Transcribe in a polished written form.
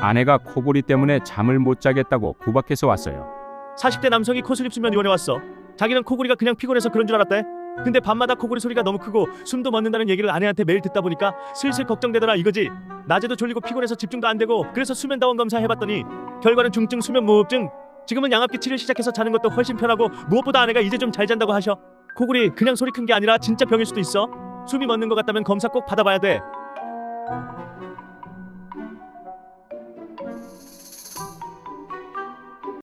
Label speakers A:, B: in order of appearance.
A: 아내가 코골이 때문에 잠을 못 자겠다고 구박해서 왔어요.
B: 40대 남성이 코슬립 수면위원회 왔어. 자기는 코골이가 그냥 피곤해서 그런 줄 알았대. 근데 밤마다 코골이 소리가 너무 크고 숨도 멎는다는 얘기를 아내한테 매일 듣다 보니까 슬슬 걱정되더라 이거지. 낮에도 졸리고 피곤해서 집중도 안 되고 그래서 수면다원 검사 해봤더니 결과는 중증 수면무호흡증. 지금은 양압기 치료 시작해서 자는 것도 훨씬 편하고 무엇보다 아내가 이제 좀 잘 잔다고 하셔. 코골이 그냥 소리 큰 게 아니라 진짜 병일 수도 있어. 숨이 멎는 것 같다면 검사 꼭 받아봐야 돼.